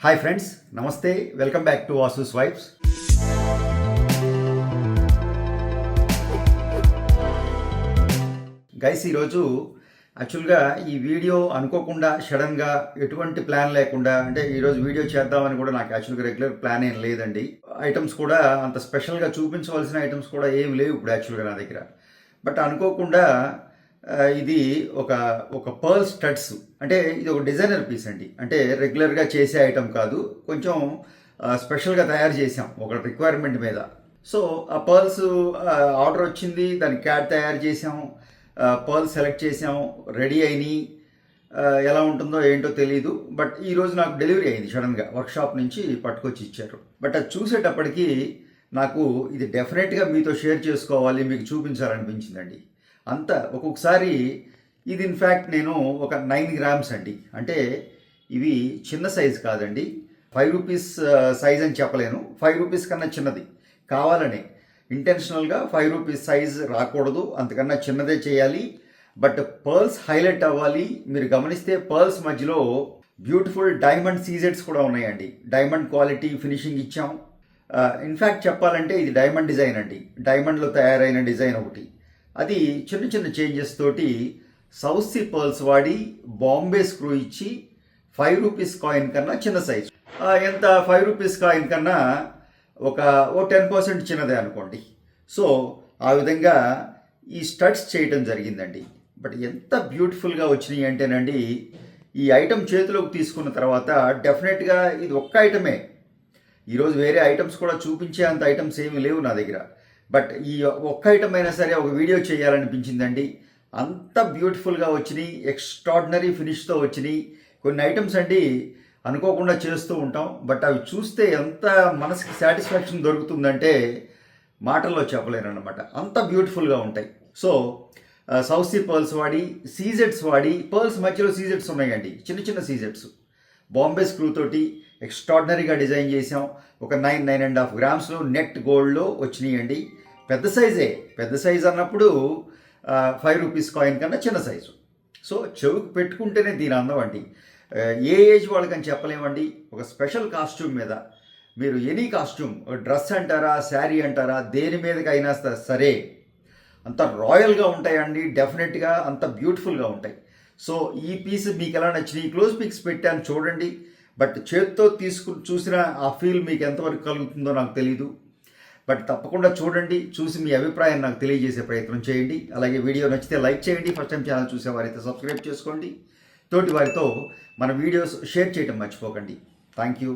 Hi friends, నమస్తే. Welcome back to Vasu's vibes. Guys, ఈరోజు యాక్చువల్గా ఈ వీడియో అనుకోకుండా సడన్గా ఎటువంటి ప్లాన్ లేకుండా, అంటే ఈరోజు వీడియో చేద్దామని కూడా నాకు యాక్చువల్గా రెగ్యులర్ ప్లాన్ ఏం లేదండి. ఐటమ్స్ కూడా అంత స్పెషల్గా చూపించవలసిన ఐటమ్స్ కూడా ఏమి లేవు ఇప్పుడు యాక్చువల్గా నా దగ్గర. బట్ అనుకోకుండా ఇది ఒక ఒక పర్ల్ స్టడ్స్, అంటే ఇది ఒక డిజైనర్ పీస్ అండి. అంటే రెగ్యులర్గా చేసే ఐటమ్ కాదు, కొంచెం స్పెషల్గా తయారు చేసాం ఒక రిక్వైర్మెంట్ మీద. సో ఆ పర్ల్స్ ఆర్డర్ వచ్చింది, దానికి క్యాడ్ తయారు చేసాం, పర్ల్స్ సెలెక్ట్ చేసాం, రెడీ అయినాయి. ఎలా ఉంటుందో ఏంటో తెలీదు, బట్ ఈరోజు నాకు డెలివరీ అయింది సడన్గా. వర్క్షాప్ నుంచి పట్టుకొచ్చి ఇచ్చారు. బట్ అది చూసేటప్పటికి నాకు ఇది డెఫినెట్గా మీతో షేర్ చేసుకోవాలి, మీకు చూపించాలనిపించిందండి. అంత ఒక్కొక్కసారి ఇది ఇన్ఫ్యాక్ట్ నేను ఒక 9 గ్రామ్స్ అండి. అంటే ఇవి చిన్న సైజ్ కాదండి, 5 రూపీస్ సైజ్ అని చెప్పలేను, 5 రూపీస్ కన్నా చిన్నది. కావాలనే ఇంటెన్షనల్గా 5 రూపీస్ సైజ్ రాకూడదు, అంతకన్నా చిన్నదే చేయాలి. బట్ పర్ల్స్ హైలైట్ అవ్వాలి. మీరు గమనిస్తే పర్ల్స్ మధ్యలో బ్యూటిఫుల్ డైమండ్ సీజెట్స్ కూడా ఉన్నాయండి. డైమండ్ క్వాలిటీ ఫినిషింగ్ ఇచ్చాం. ఇన్ఫ్యాక్ట్ చెప్పాలంటే ఇది డైమండ్ డిజైన్ అండి, డైమండ్లో తయారైన డిజైన్ ఒకటి. అది చిన్న చిన్న చేంజెస్ తోటి సౌత్ సీ పర్ల్స్ వాడి బాంబే స్క్రూ ఇచ్చి 5 రూపీస్ కాయిన్ కన్నా చిన్న సైజ్. ఎంత 5 రూపీస్ కాయిన్ కన్నా ఓ 10% చిన్నదే అనుకోండి. సో ఆ విధంగా ఈ స్టడ్స్ చేయటం జరిగిందండి. బట్ ఎంత బ్యూటిఫుల్గా వచ్చినాయి అంటేనండి, ఈ ఐటమ్ చేతిలోకి తీసుకున్న తర్వాత డెఫినెట్గా ఇది ఒక్క ఐటమే. ఈరోజు వేరే ఐటమ్స్ కూడా చూపించే అంత ఐటమ్స్ ఏమీ లేవు నా దగ్గర. బట్ ఈ ఒక్క ఐటమ్ అయినా సరే ఒక వీడియో చేయాలనిపించిందండి. అంత బ్యూటిఫుల్గా వచ్చినాయి, ఎక్స్ట్రాడినరీ ఫినిష్తో వచ్చినాయి. కొన్ని ఐటమ్స్ అండి అనుకోకుండా చేస్తూ ఉంటాం, బట్ అవి చూస్తే ఎంత మనసుకి సాటిస్ఫాక్షన్ దొరుకుతుందంటే మాటల్లో చెప్పలేనమాట. అంత బ్యూటిఫుల్గా ఉంటాయి. సో సౌత్ సీ పర్ల్స్ వాడి, సీజెట్స్ వాడి, పర్ల్స్ మధ్యలో సీజెట్స్ ఉన్నాయండి, చిన్న చిన్న సీజెట్స్. బాంబే స్క్రూ తోటి ఎక్స్ట్రాడినరీగా డిజైన్ చేసాం. ఒక 9.5 గ్రామ్స్లో నెట్ గోల్డ్లో వచ్చినాయండి. పెద్ద సైజే, పెద్ద సైజ్ అన్నప్పుడు 5 రూపీస్ కాయిన్ కన్నా చిన్న సైజు. సో చెవుకు పెట్టుకుంటేనే దీని అందం అండి. ఏ ఏజ్ వాళ్ళకని చెప్పలేమండి. ఒక స్పెషల్ కాస్ట్యూమ్ మీద మీరు ఎనీ కాస్ట్యూమ్, డ్రెస్ అంటారా, శారీ అంటారా, దేని మీదకైనా సరే అంత రాయల్గా ఉంటాయండి. డెఫినెట్గా అంత బ్యూటిఫుల్గా ఉంటాయి. సో ఈ పీస్ మీకు ఎలా నచ్చినాయి, క్లోజ్ పిక్స్ పెట్టాను చూడండి. బట్ చేత్తో చూసిన ఆ ఫీల్ మీకు ఎంతవరకు కలుగుతుందో నాకు తెలీదు. బట్ తప్పకుండా చూడండి, చూసి మీ అభిప్రాయం నాకు తెలియజేసే ప్రయత్నం చేయండి. అలాగే వీడియో నచ్చితే లైక్ చేయండి. ఫస్ట్ టైం ఛానల్ చూసేవారైతే సబ్స్క్రైబ్ చేసుకోండి. తోటి వారితో మన వీడియోస్ షేర్ చేయడం మర్చిపోకండి. Thank you.